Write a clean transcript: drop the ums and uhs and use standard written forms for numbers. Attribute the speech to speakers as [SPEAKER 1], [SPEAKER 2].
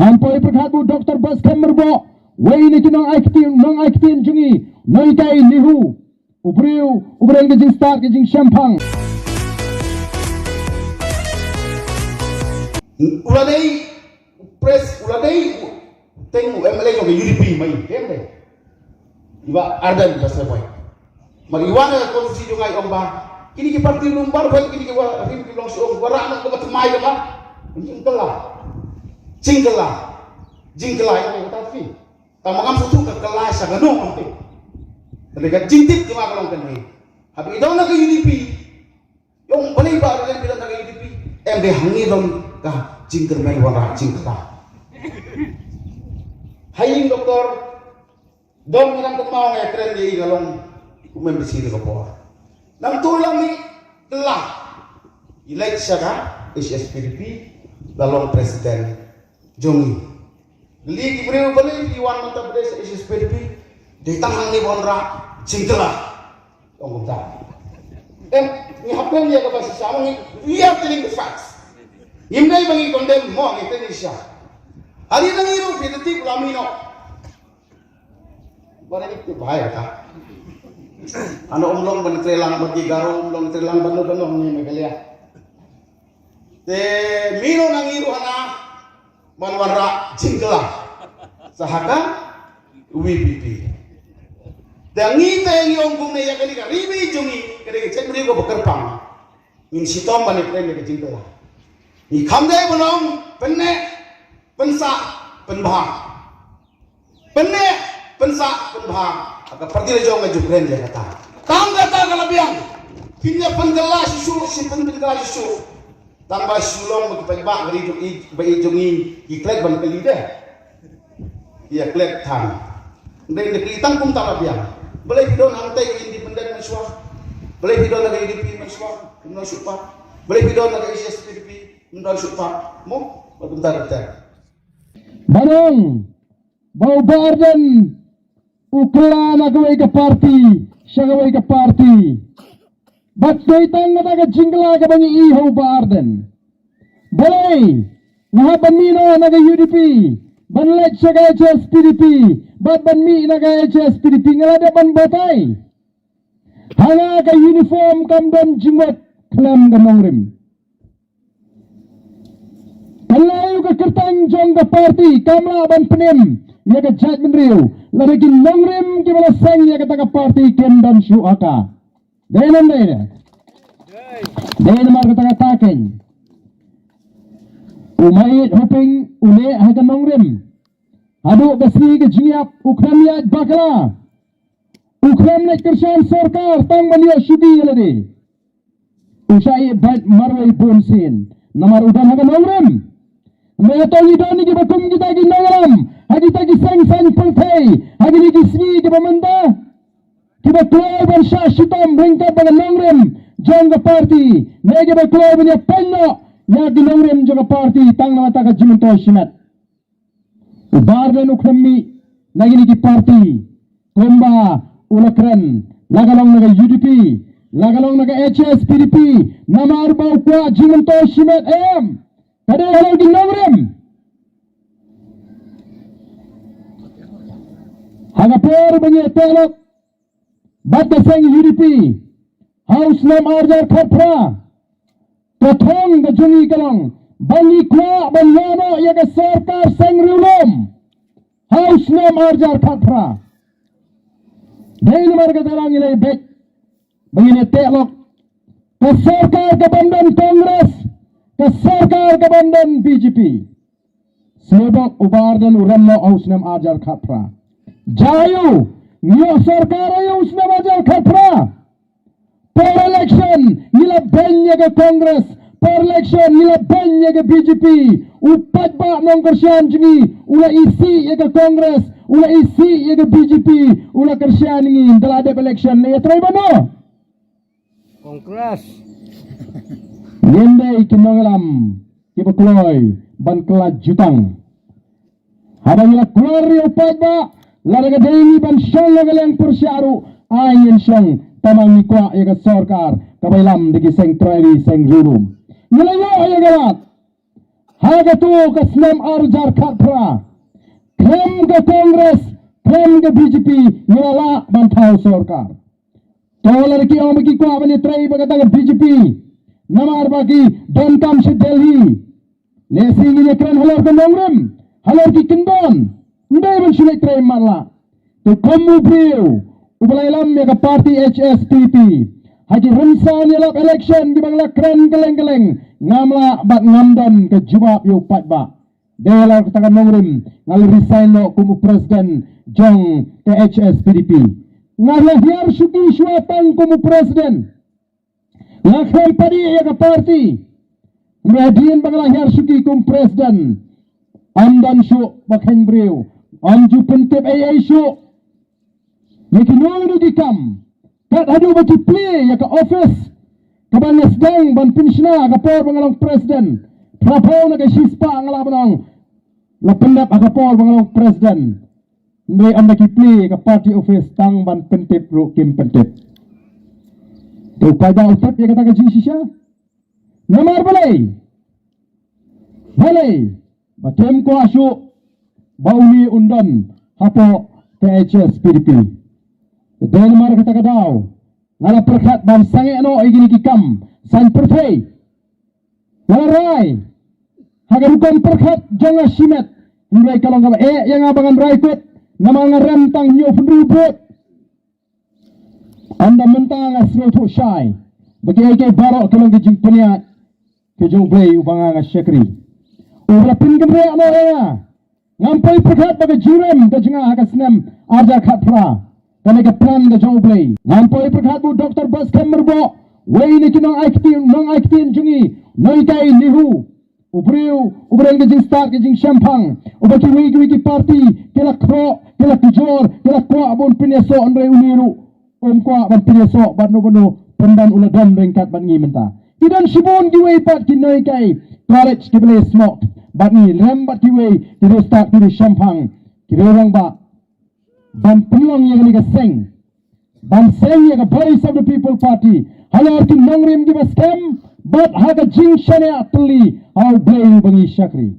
[SPEAKER 1] Nampoi perkhatu Dr. Bas Kemerbo, wei ni kinong aiktin jungi, noi kai nihu, ubreng ke jing start ke jing syampang.
[SPEAKER 2] Uladai press uladai tengok MLA ko ke UDP mai kembe. Iba ardan basa boy. Magiwana ko si jungai omba. Kini ki parti lumbar boy kini ki wa rim ki long song wara anak ko matmai ba. Jingkela yang kita fi. Tamangam susu ke kelas sagano amte. Mereka jingtip ke makalong kanai. Habi daw na ke UDP. Yung balay ba rin bilang na ke UDP. MD hangi dong ka jingkel mai wara jingkela. Haying doktor dong nang kemau ngai tren di galong umem bisiri ko po. Nang tulang ni telah elect siya ka HSPDP dalong presiden Jongi. Ligi beriu balik iwan mata bedes HSPDP ditangang ni bonra jingkela. Tunggu tak. Ni happen dia ke bahasa sama ni we are telling the facts. Imdai bagi condemn mo ang Indonesia. Hari nang iru pinati lamino. Barang itu bahaya ka. Ano umlong ban trelang bagi garo umlong trelang banu ni megalia. Te mino nang iru ana manwara jingkela. Sahaka UBP. Dan ngita yang yong ya kani ka ribi jungi kani cek beri ko bekerpang. Min sitom ban ni ke jingkela. Ni kamdai bonong penne pensa penbah. Penne pensa penbah. Agak pergi le jong ngajukren dia kata. Tam kata kalabiang. Kinya pengelas susu si pengelas susu. Tambah sulong magpagba ngari bai jungi iklek ban kelide. Ia klek tan. Ndai deklitan pun talabiang. Boleh bidon antai independen masua. Boleh bidon naga UDP masua. Menol supa. Boleh bidon naga HSPDP menol supa. Mo bentar-bentar.
[SPEAKER 1] Barang bau barden ukla nagawai ke parti, syagawai ke parti. Bat doitang nadaga jingla ke bangi iho barden. Boleh nahaban mino naga UDP. Banlet syaga HSPDP. Bat ban mi naga HSPDP ngalada ban batai. Hanga ka uniform kamdan jimat klam ganongrim. Kalayu ka kertang jong ka parti kamla ban penim ya ka judgment riu lagi nongrim ki bala sang ya ka taka parti kendan syuaka. Denan mar ka taka taken. Umait hoping ule haga nongrim. Adu basri ke jiap ukramiyat bakla. Ukram nak kersan sarkar tang mania syudi lagi. Usai bat marwai bonsin. Namar udan haga nongrim. Mereka idan ni bakum kita gi nongrim. Hagi tagi sang peltai. Hagi ni gismi ke pemanda. Kita keluar ban syashitam ringkat dengan nongrim. Jangka parti. Nege berkeluar banyak penyok. Ya di nongrim juga parti tang nama tak jimunto shimat. Barden ukrammi nagini di parti komba ulakren lagalong naga UDP lagalong naga HSPDP namar bau kwa jimunto shimat kada halau di nongrim hagapor banyak telok batta sang UDP house nam arjar khatra Potong ke jungi kalong bangi kwa banlano ya ke sarkar sang riulom haus nam arjar khatra dai nomor ke tarang ilai bet bangine telok ke sarkar ke bandan kongres ke sarkar ke bandan BJP sebab ubar dan uramno haus nam arjar khatra jayu nyo sarkar haus nam arjar khatra per election nila banyak ke Kongres, per election nila banyak ke BJP, upat ba nong kersian jengi, ula isi ya ke Kongres, ula isi ya ke BJP, ula kersian ini dalam ada election ni ya try mana?
[SPEAKER 3] Kongres.
[SPEAKER 1] Ngendai kinongalam, kiba kloy, ban kelat jutang. Haba nila keluar ya upat ba, laraga daini ban syong yang persyaru, ayin syong. Tamang ni kwa ya ka sarkar kabailam digi seng trevi seng rurum nilayo ya galat Haga tu ke senam arjar khatra. Klaim ke Kongres, klaim ke BJP, nyala bantau sorkar. Tolar ki om ki ko abani trai bagata ke BJP. Namar bagi don kam se Delhi. Lesing ini keren halor ke nongrim, halor ki kendon. Ndai ban sulai trai mala. Tu komu brio, ubalailam ya ke parti HSPP. Haji Rimsan yalap election di bangla keren geleng-geleng. Ngamla bat ngamdan ke jubab yu patba. Dela katakan nongrim ngal resign no kumu presiden jong ke HSPDP. Ngala hiar suki suatang kumu presiden. Lakhai padi ya ke parti. Median bangla hiar suki kumu presiden. Amdan su bakhen breu. Anju pentep ay su. Niki nongru dikam. Kat hadu bagi play ya ke office. Kabanya sedang ban pensiona kapor bangalong presiden. Prapaw na kay sispa ang labanong. Lapendap agapol bangalong presiden. Hindi ang nakipli ka party office tang ban pentip ro kim pentip. Tu pada utat ya kata kajing sisya. Namar balay. Balay. Batem ko asu bauli undan hapo PHS PDP. Dan mar kata kadaw. Ngala perkhat ban sange ano igini kikam san pertay. Ngala rai. Hagar hukum perkhat jangan simet. Mulai kalau nggak yang abangan raikut nama ngerentang nyo pendubut. Anda mentang asrotu syai. Bagi ai barok kalau gejing peniat kejong blay ubang ang syekri. Ubra pingemre ano ya. Ngampai perkhat bagi jurem kejengah hakasnem arja khatra. Kami ke plan ke jong blay. Ngampai perkhat bu Dr. Bas Kemerbo. Wei ni kinong aiktin jungi. Noi kai nihu. Ubreng ke jing start ke jing syampang. Ubaki wiki parti. Kela kro, kela kujor, kela kwa bon pineso andre uniru. Kwa ban pineso banu pendan uladan rengkat ban ngi menta. Idan sibon giwei pat kinoi kai. Toilet kibele smoke. Bat ni rem bat giwei. Kira start kiri syampang. Kira orang ba. Ban pelong yang ni ke seng. Ban seng yang ke Voice of the People Party. Halor ki nongrim giba scam. But haga jing shane atli. How blame bangi syakri.